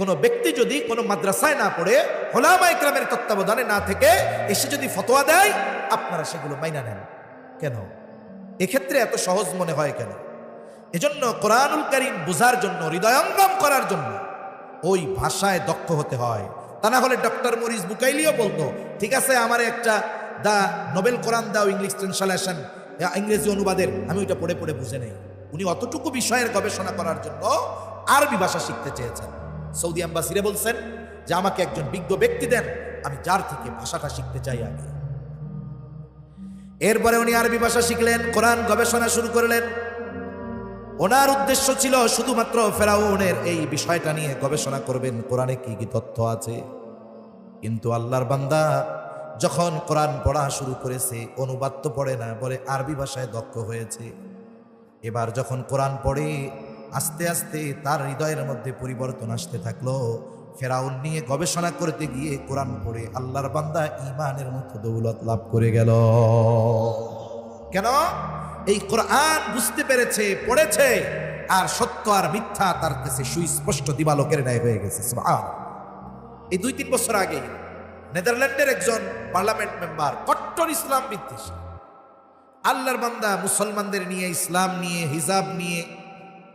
কোনো ব্যক্তি যদি কোনো মাদ্রাসায় না পড়ে ওলামা ইকরামের তত্ত্বাবধানে না থেকে এসে যদি ফতোয়া দেয়, আপনারা সেগুলো মাইনা নেন কেন? এক্ষেত্রে এত সহজ মনে হয় কেন? এজন্য কোরআনুল কারীম বোঝার জন্য, হৃদয়ঙ্গম করার জন্য ওই ভাষায় দক্ষ হতে হয়। তা না হলে ডক্টর মরিস বুকাইলিও বলতো, ঠিক আছে আমার একটা দা নোবেল কোরআন দাও ইংলিশ ট্রান্সলেশন, ইংরেজি অনুবাদের, আমি ওইটা পড়ে পড়ে বুঝে নেই। উনি অতটুকু বিষয়ের গবেষণা করার জন্য আরবি ভাষা শিখতে চেয়েছেন। সৌদি আম্বাসিরে বলছেন যে আমাকে একজন বিজ্ঞ ব্যক্তি দেন, আমি যার থেকে ভাষাটা শিখতে চাই আগে। এরপরে উনি আরবি ভাষা শিখলেন, কোরআন গবেষণা শুরু করলেন। ওনার উদ্দেশ্য ছিল শুধুমাত্র ফেরাউনের এই বিষয়টা নিয়ে গবেষণা করবেন, কোরআনে কি কি তথ্য আছে। কিন্তু আল্লাহর বান্দা যখন কোরআন পড়া শুরু করেছে, অনুবাদ তো পড়ে না, বলে আরবি ভাষায় দক্ষ হয়েছে। এবার যখন কোরআন পড়ে আস্তে আস্তে তার হৃদয়ের মধ্যে পরিবর্তন আসতে থাকলো। ফেরাউন নিয়ে গবেষণা করতে গিয়ে কোরআন পড়ে আল্লাহর বান্দা ঈমানের মতো দৌলত লাভ করে গেল। কেন? এই কোরআন বুঝতে পেরেছে, পড়েছে, আর সত্য আর মিথ্যা তার কাছে সুস্পষ্ট দিবালোকের ন্যায় হয়ে গেছে। সুবহান। এই 2-3 বছর আগে নেদারল্যান্ডের একজন পার্লামেন্ট মেম্বার, কট্টর ইসলাম বিদ্বেষী, আল্লাহর বান্দা মুসলমানদের নিয়ে, ইসলাম নিয়ে, হিজাব নিয়ে,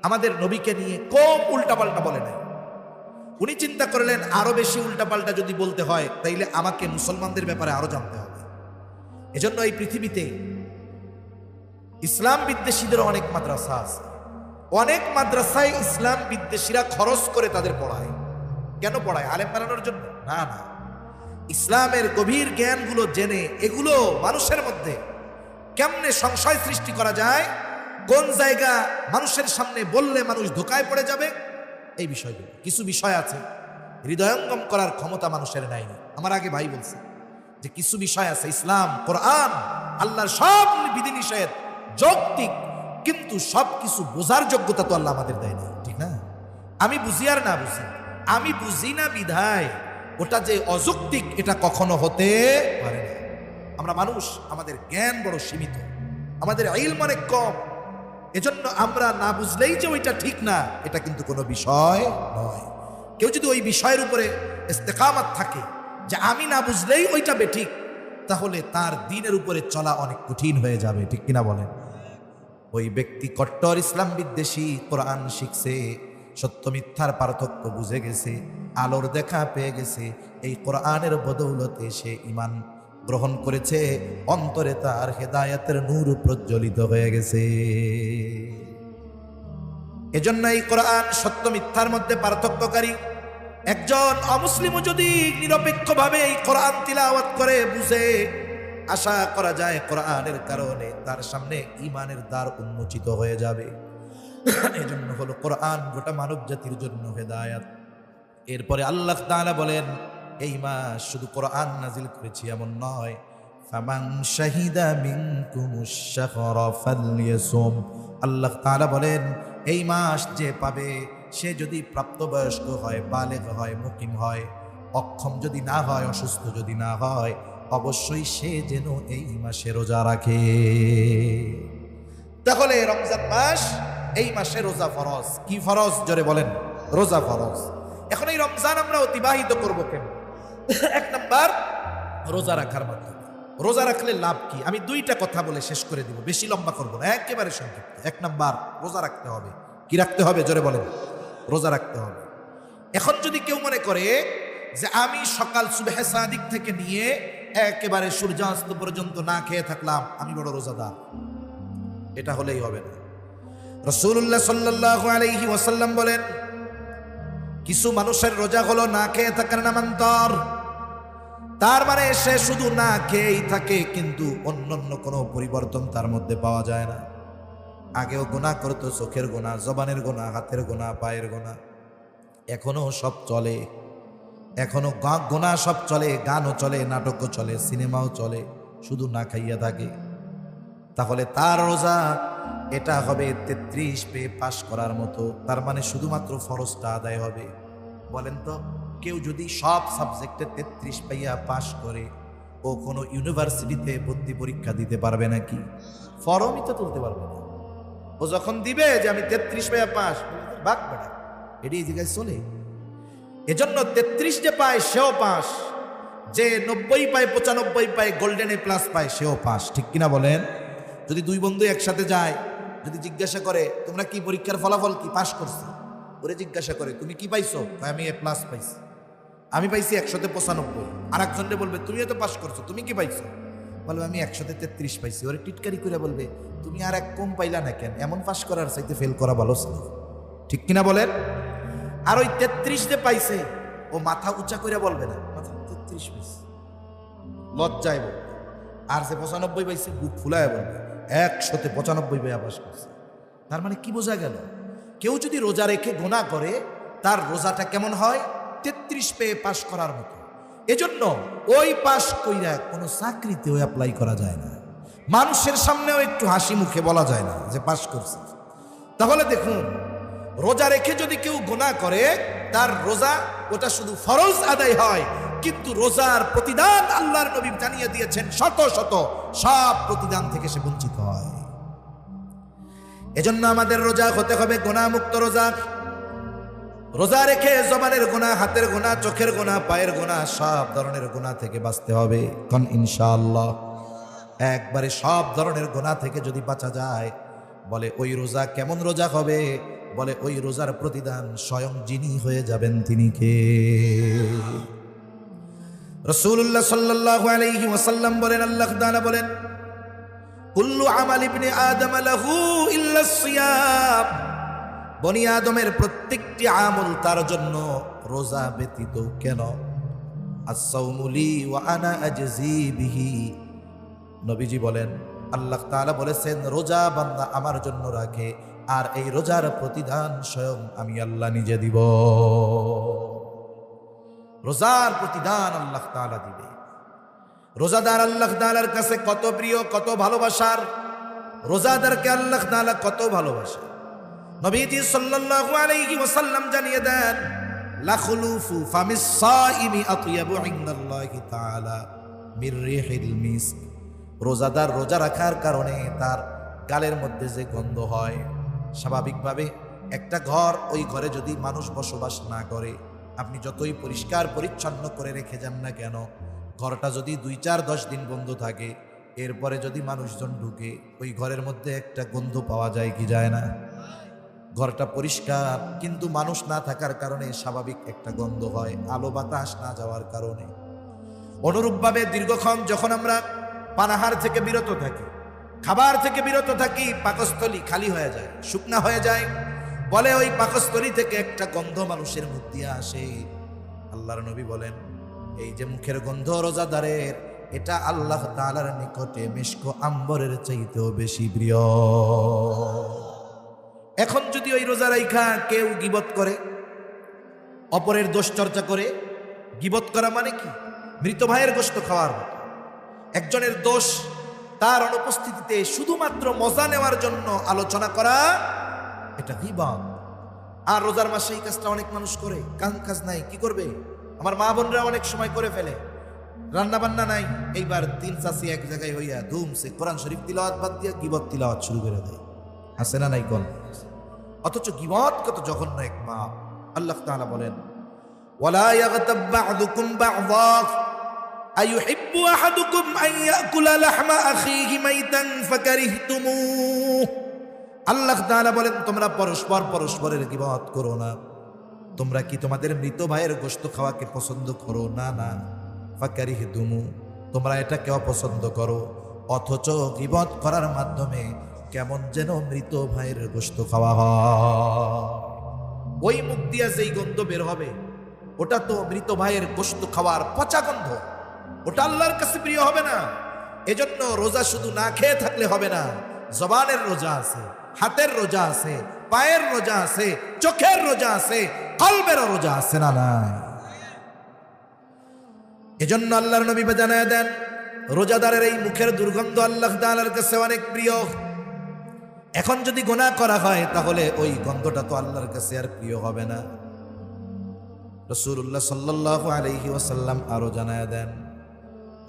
আমাদের নবীকে নিয়ে কম উল্টাপাল্টা বলে নাই। উনি চিন্তা করলেন আরো বেশি উল্টাপাল্টা যদি বলতে হয় তাইলে আমাকে মুসলমানদের ব্যাপারে আরো জানতে হবে। এজন্য এই পৃথিবীতে ইসলাম বিদ্বেষীদের অনেক মাদ্রাসা আছে। অনেক মাদ্রাসায় ইসলাম বিদ্বেষীরা খরচ করে তাদের পড়ায়। কেন পড়ায়? আলেম বানানোর জন্য না, না, ইসলামের গভীর জ্ঞানগুলো জেনে এগুলো মানুষের মধ্যে কেমনে সংশয় সৃষ্টি করা যায়, কোন জায়গা মানুষের সামনে বললে মানুষ ধোকায় পড়ে যাবে, এই বিষয়গুলো। কিছু বিষয় আছে হৃদয়ঙ্গম করার ক্ষমতা মানুষের নাই। আমার আগে ভাই বলছে যে কিছু বিষয় আছে, ইসলাম, কোরআন, আল্লাহর সব বিধিনিষেধ যৌক্তিক, কিন্তু সব কিছু বোঝার যোগ্যতা তো আল্লাহ আমাদের দেয় না, ঠিক না? আমি বুঝি আর না বুঝি, আমি বুঝি না বিধায় ওটা যে অযৌক্তিক এটা কখনো হতে পারে না। আমরা মানুষ, আমাদের জ্ঞান বড় সীমিত, আমাদের ইলম অনেক কম। এজন্য আমরা না বুঝলেই যে ওইটা ঠিক না, এটা কিন্তু কোনো বিষয় নয়। কেউ যদি ওই বিষয়ের উপরে ইস্তেকামাত থাকে যে আমি না বুঝলেই ওইটা বেঠিক, তাহলে তার দ্বীনের উপরে চলা অনেক কঠিন হয়ে যাবে, ঠিক কিনা বলেন? ওই ব্যক্তি কট্টর ইসলাম বিদ্বেষী, কোরআন শিখছে, সত্য মিথ্যার পার্থক্য বুঝে গেছে, আলোর দেখা পেয়ে গেছে। এই কোরআনের বদৌলতে সে ঈমান গ্রহণ করেছে, অন্তরে তার হেদায়েতের নূর প্রজ্বলিত হয়ে গেছে। এজন্য এই কোরআন সত্য মিথ্যার মধ্যে পার্থক্যকারী। একজন অমুসলিমও যদি নিরপেক্ষভাবে এই কোরআন তিলাওয়াত করে বুঝে, আশা করা যায় কোরআনের কারণে তার সামনে ঈমানের দ্বার উন্মোচিত হয়ে যাবে। এজন্য হলো কোরআন গোটা মানব জাতির জন্য হেদায়েত। এরপরে আল্লাহ তাআলা বলেন, এই মাস শুধু কোরআন নাজিল করেছি এমন নয়, ফামান শাহিদা মিনকুমুশ শাহরা ফালইয়াসুম। আল্লাহ তাআলা বলেন এই মাস যে পাবে সে যদি প্রাপ্তবয়স্ক হয়, বালেগ হয়, মুকিম হয়, অক্ষম যদি না হয়, অসুস্থ যদি না হয়, অবশ্যই সে যেন এই মাসে রোজা রাখে। তাহলে রমজান মাস, এই মাসে রোজা ফরজ। কি ফরজ? জোরে বলেন, রোজা ফরজ। এখন এই রমজান আমরা অতিবাহিত করবো কেন? 1 নাম্বার, রোজা রাখার মাধ্যমে। রোজা রাখলে লাভ কি? আমি 2টা কথা বলে শেষ করে দিব, বেশি লম্বা করবো না, একেবারে সংক্ষিপ্ত। 1 নাম্বার, রোজা রাখতে হবে। কি রাখতে হবে? জোরে বলেন, রোজা রাখতে হবে। এখন যদি কেউ মনে করে যে আমি সকাল সুবহে সাদিক থেকে নিয়ে একেবারে সূর্যাস্ত পর্যন্ত না খেয়ে থাকলাম, আমি বড় রোজাদার, এটা হলেই হবে না। রাসূলুল্লাহ সাল্লাল্লাহু আলাইহি ওয়াসাল্লাম বলেন, কিছু মানুষের রোজা হলো না খেয়ে থাকার নামান্তর। তার মানে সে শুধু না খেয়েই থাকে, কিন্তু অন্যান্য কোনো পরিবর্তন তার মধ্যে পাওয়া যায় না। আগেও গুনাহ করতো, চোখের গুনাহ, জবানের গুনাহ, হাতের গুনাহ, পায়ের গুনাহ, এখনো সব চলে, এখনো গুনাহ সব চলে, গানও চলে, নাটকও চলে, সিনেমাও চলে, শুধু না খাইয়া থাকে। তাহলে তার রোজা এটা হবে 33 পেয়ে পাশ করার মতো। তার মানে শুধুমাত্র ফরজটা আদায় হবে। বলেন তো, কেউ যদি সব সাবজেক্টে 33 পাইয়া পাশ করে, ও কোনো ইউনিভার্সিটিতে ভর্তি পরীক্ষা দিতে পারবে নাকি? ফর্মই তো তুলতে পারবে না। ও যখন দিবে যে আমি 33 পাইয়া পাশ, বাক বেটা, এটি এই জায়গায় চলে। এজন্য 33 যে পায় সেও পাস, যে 90 পায় 95 পায় গোল্ডেন এ প্লাস পায় সেও পাস, ঠিক কিনা বলেন? যদি দুই বন্ধু একসাথে যায়, যদি জিজ্ঞাসা করে তোমরা কি পরীক্ষার ফলাফল কি পাস করছো, ওরে জিজ্ঞাসা করে তুমি কি পাইছো, আমি এ প্লাস পাইছি, আমি পাইছি 195। আর একজনরে বলবে তুমিও তো পাস করছো, তুমি কি পাইছো, বলবে আমি 133 পাইছি। ওরে টিটকারি করে বলবে তুমি আর এক কম পাইলা না কেন, এমন পাস করার চাইতে ফেল করা ভালো ছিল, ঠিক কিনা বলেন? আর ওই 33 যে পাইছে ও মাথা উঁচা করে বলবে না মাথা 33 পাইছে, লজ্জায় বলবে। আর যে 95 পাইছে বুক ফুলায় বলবে 195 পাইয়া পাস করছে। তার মানে কি বোঝা গেল? কেউ যদি রোজা রেখে গুনাহ করে তার রোজাটা কেমন হয়? 33 পেয়ে পাস করার মতো। এজন্য ওই পাস কইরা কোনো চাকরিতেও অ্যাপ্লাই করা যায় না, মানুষের সামনেও একটু হাসি মুখে বলা যায় না যে পাস করছে। তাহলে দেখুন, রোজা রেখে যদি কেউ গুনাহ করে তার রোজা ওটা শুধু ফরজ আদায় হয়, কিন্তু রোজার প্রতিদান আল্লাহর নবী জানিয়ে দিয়েছেন শত শত, সব প্রতিদান থেকে সে বঞ্চিত হয়। এজন্য আমাদের রোজা হতে হবে গুনাহ মুক্ত রোজা। রোজা রেখে জবানের গুনাহ, হাতের গুনাহ, চোখের গুনাহ, পায়ের গুনাহ, সব ধরনের গুনাহ থেকে বাঁচতে হবে। কোন ইনশাআল্লাহ একবারে সব ধরনের গুনাহ থেকে যদি বাঁচা যায়, বলে ওই রোজা কেমন রোজা হবে? বলে ওই রোজার প্রতিদান স্বয়ং যিনি হয়ে যাবেন তিনি কে? রাসূলুল্লাহ সাল্লাল্লাহু আলাইহি ওয়াসাল্লাম বলেন, আল্লাহ তাআলা বলেন কুল্লু আমাল ইবনে আদম লাহু ইল্লা সিয়াম, বনি আদমের প্রত্যেকটি আমল তার জন্য, রোজা ব্যতীত। কেন? আস-সাওমু লি ওয়া আনা আজজি বিহি। নবীজি বলেন, আল্লাহ তাআলা বলেছেন রোজা বান্দা আমার জন্য রাখে, আর এই রোজার প্রতিদান স্বয়ং আমি আল্লাহ নিজে দিব। রোজার প্রতিদান আল্লাহ তাআলা দিবে। রোজাদার আল্লাহ তাআলার কাছে কত প্রিয়, কত ভালোবাসার। রোজাদারকে আল্লাহ তাআলা কত ভালোবাসে। নবীজি সাল্লাল্লাহু আলাইহি ওয়াসাল্লাম জানিয়ে দেন, লা খুলুফু ফামিস সাইমি আতয়াবু ইনদাল্লাহি তাআলা মির রিহিল মিস্ক। রোজাদার রোজা রাখার কারণে তার গালের মধ্যে যে গন্ধ হয়, স্বাভাবিকভাবে একটা ঘর, ওই ঘরে যদি মানুষ বসবাস না করে, আপনি যতই পরিষ্কার পরিচ্ছন্ন করে রেখে যান না কেন, ঘরটা যদি 2-4-10 দিন বন্ধ থাকে, এরপরে যদি মানুষজন ঢুকে, ওই ঘরের মধ্যে একটা গন্ধ পাওয়া যায় কি যায় না? ঘরটা পরিষ্কার কিন্তু মানুষ না থাকার কারণে স্বাভাবিক একটা গন্ধ হয়, আলো বাতাস না যাওয়ার কারণে। অনুরূপভাবে দীর্ঘক্ষণ যখন আমরা পানাহার থেকে বিরত থাকি, খাবার থেকে বিরত থাকি, পাকস্থলী খালি হয়ে যায়, শুকনা হয়ে যায়, বলে ওই পাকস্থলী থেকে একটা গন্ধ মানুষের মুখ দিয়ে আসে। আল্লাহর নবী বলেন, এই যে মুখের গন্ধ রোজাদারের, এটা আল্লাহ তাআলার নিকটে মিশক আম্বরের চাইতেও বেশি প্রিয়। এখন যদি ওই রোজা রাইখা কেউ গীবত করে, অপরের দোষ চর্চা করে, গীবত করা মানে কি? মৃত ভাইয়ের গোশত খাওয়ার মতো। একজনের দোষ তার অনুপস্থিতিতে শুধুমাত্র মজা নেওয়ার জন্য আলোচনা করা, এটা গীবত। আর রোজার মাসে এই কাজটা অনেক মানুষ করে, কাজ নাই, কি করবে? আমার মা বোনরা অনেক সময় করে ফেলে, রান্না বান্না নাই, এইবার 3 চাচি এক জায়গায় হইয়া ধুমসে কোরআন শরীফ তিলাওয়াত বাদ দিয়া গীবত তিলাওয়াত শুরু করে দেয়। আছে না নাই কোন? অথচ গীবত কত জঘন্য এক পাপ। আল্লাহ তাআলা বলেন, ওয়ালা ইয়াগতাব বা'দুকুম বা'দা আইয়ুহিব্বু আহাদুকুম আন ইয়াকুলা লাহমা আখিহি মাইতান ফাকারিহতুমুহ। আল্লাহ তাআলা বলেন, তোমরা পরস্পরের গীবত করো না। তোমরা কি তোমাদের মৃত ভাইয়ের গোশত খাওয়াকে পছন্দ করো? না না, ফাকারিহতুমু, তোমরা এটাকে অপছন্দ করো, অথচ গীবত করার মাধ্যমে কেমন যেন মৃত ভাইয়ের গোশত খাওয়া হয়। ওই মুখ দিয়া যেই গন্ধ বের হবে, ওটা তো মৃত ভাইয়ের গোশত খাওয়ার পচা গন্ধ, ওটা আল্লাহর কাছে প্রিয় হবে না। এজন্য রোজা শুধু না খেয়ে থাকলে হবে না, জবানের রোজা আছে, হাতের রোজা আছে, পায়ের রোজা আছে, চোখের রোজা আছে, কলবের রোজা আছে না নাই? এজন্য আল্লাহর নবী জানায় দেন, রোজাদারের এই মুখের দুর্গন্ধ আল্লাহ তাআলার কাছে অনেক প্রিয়। এখন যদি গুনাহ করা হয় তাহলে ওই গন্ধটা তো আল্লাহর কাছে আর প্রিয় হবে না। রাসূলুল্লাহ সাল্লাল্লাহু আলাইহি ওয়াসাল্লাম আরো জানায় দেন,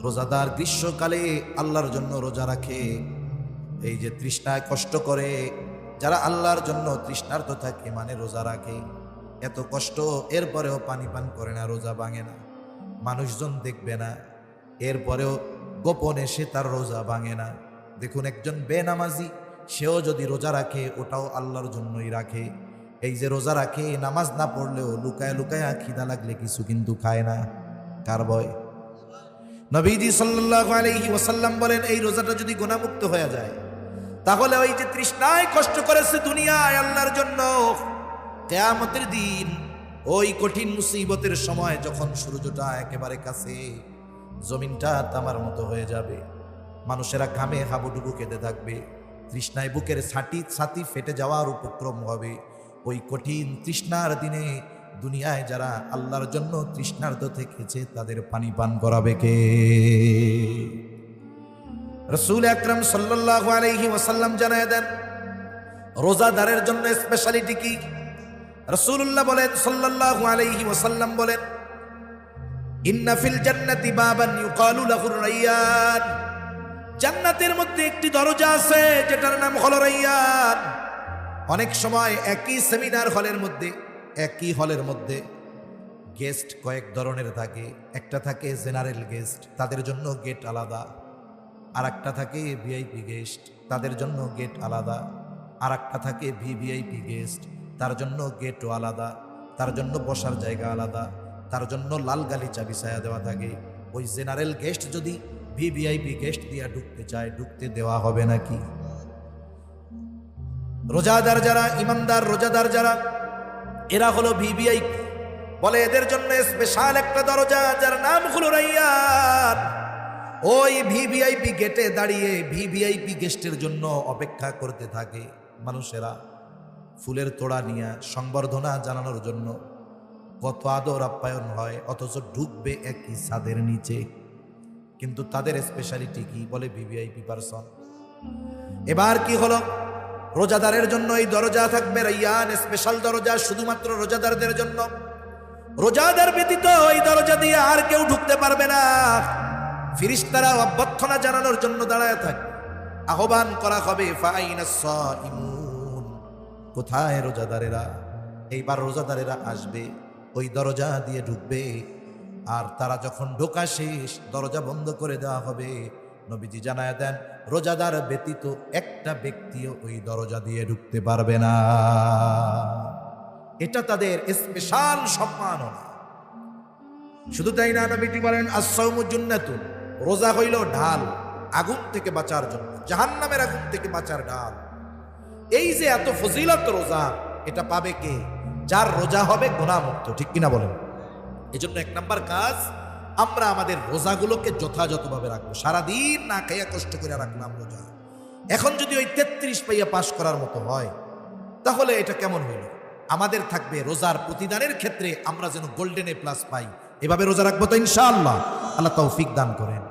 রোজাদার গ্রীষ্মকালে আল্লাহর জন্য রোজা রাখে, এই যে তৃষ্ণায় কষ্ট করে, যারা আল্লাহর জন্য তৃষ্ণার্ত থাকে মানে রোজা রাখে, এত কষ্ট, এরপরেও পানি পান করে না, রোজা ভাঙে না, মানুষজন দেখবে না, এরপরেও গোপনে সে তার রোজা ভাঙে না। দেখুন, একজন বেনামাজি সেও যদি রোজা রাখে, ওটাও আল্লাহর জন্যই রাখে। এই যে রোজা রাখে, নামাজ না পড়লেও লুকায় লুকায় খিদা লাগলে কিছু কিন্তু খায় না। কার ভয়? নবীজি সাল্লাল্লাহু আলাইহি ওয়াসাল্লাম বলেন, এই রোজাটা যদি গুনাহমুক্ত হয়ে যায়, তাহলে ওই যে তৃষ্ণায় কষ্ট করেছে দুনিয়ায় আল্লাহর জন্য, কিয়ামতের দিন ওই কঠিন মুসিবতের সময় যখন সূর্যটা একেবারে কাছে, জমিনটা তামার মতো হয়ে যাবে, মানুষেরা ঘামে হাবুডুবু কেঁদে থাকবে, তৃষ্ণায় বুকের ছাতি ফেটে যাওয়ার উপক্রম হবে। ওই কঠিন তৃষ্ণার দিনে দুনিয়ায় যারা আল্লাহর জন্য তৃষ্ণার্ত থেকেছে, তাদের পানি পান করাবে কে? রাসূল আকরাম সাল্লাল্লাহু আলাইহি ওয়াসাল্লাম জানায় দেন, রোজাদারের জন্য স্পেশালিটি কি? রাসূলুল্লাহ বলেন সাল্লাল্লাহু আলাইহি ওয়াসাল্লাম বলেন, ইন্না ফিল জান্নাতি বাবান ইউকালু লাহুর রায়্যান, জান্নাতের মধ্যে একটি দরজা আছে যেটার নাম হলো রায়্যান। অনেক সময় একই সেমিনার হলের মধ্যে, একই হলের মধ্যে গেস্ট কয়েক ধরনের থাকে। একটা থাকে জেনারেল গেস্ট, তাদের জন্য গেট আলাদা। আর একটা থাকে ভিআইপি গেস্ট, তাদের জন্য গেট আলাদা। আর একটা থাকে ভিভিআইপি গেস্ট, তার জন্য গেটও আলাদা, তার জন্য বসার জায়গা আলাদা, তার জন্য লাল গালিচা বিছায়া দেওয়া থাকে। ওই জেনারেল গেস্ট যদি ভিভিআইপি গেস্ট দিয়া ঢুকতে চায়, ঢুকতে দেওয়া হবে নাকি? রোজাদার যারা, ইমানদার রোজাদার যারা, এরা হলো ভিভিআইপি। বলে এদের জন্য স্পেশাল একটা দরজা যার নাম হলো রায়্যান। ওই ভিভিআইপি গেটে দাঁড়িয়ে ভিভিআইপি গেস্টের জন্য অপেক্ষা করতে থাকে মানুষেরা, ফুলের তোড়া নিয়ে সংবর্ধনা জানানোর জন্য। কত আদর আপ্যায়ন হয়, অথচ ঢুকবে একই ছাদের নিচে। কিন্তু তাদের স্পেশালিটি কি? বলে ভিভিআইপি পারসন। এবার কি হলো? রোজাদারের জন্য এই দরজা থাকবে রায়্যান, স্পেশাল দরজা শুধুমাত্র রোজাদারদের জন্য। রোজাদার ব্যতীত এই দরজা দিয়ে আর কেউ ঢুকতে পারবে না। ফেরেশতারা অভ্যর্থনা জানানোর জন্য দাঁড়ায় থাকে, আহ্বান করা হবে, ফাইনাস সাইমুন, কোথায় রোজাদারেরা? এইবার রোজাদারেরা আসবে, ওই দরজা দিয়ে ঢুকবে। আর তারা যখন ঢোকা শেষ, দরজা বন্ধ করে দেওয়া হবে। নবীজি জানায় দেন, রোজাদার ব্যতীত একটা ব্যক্তিও ওই দরজা দিয়ে ঢুকতে পারবে না। এটা তাদের স্পেশাল সম্মাননা। শুধু তাই না, নবীজি বলেন, আস-সাওমু জুন্নাতুন, রোজা হইল ঢাল, আগুন থেকে বাঁচার জন্য, জাহান্নামের আগুন থেকে বাঁচার ঢাল। এই যে এত ফজিলত রোজা, এটা পাবে কে? যার রোজা হবে গুনাহমুক্ত। ঠিক কিনা বলেন? এই জন্য এক নাম্বার কাজ, আমরা আমাদের রোজাগুলোকে যথাযথভাবে রাখবো। সারাদিন না খাইয়া কষ্ট করে রাখলাম রোজা, এখন যদি ওই 33 পাইয়া পাশ করার মতো হয়, তাহলে এটা কেমন হইল? আমাদের থাকবে রোজার প্রতিদানের ক্ষেত্রে আমরা যেন গোল্ডেন A+ পাই। এভাবে রোজা রাখবো তো ইনশাআল্লাহ। আল্লাহ তৌফিক দান করেন।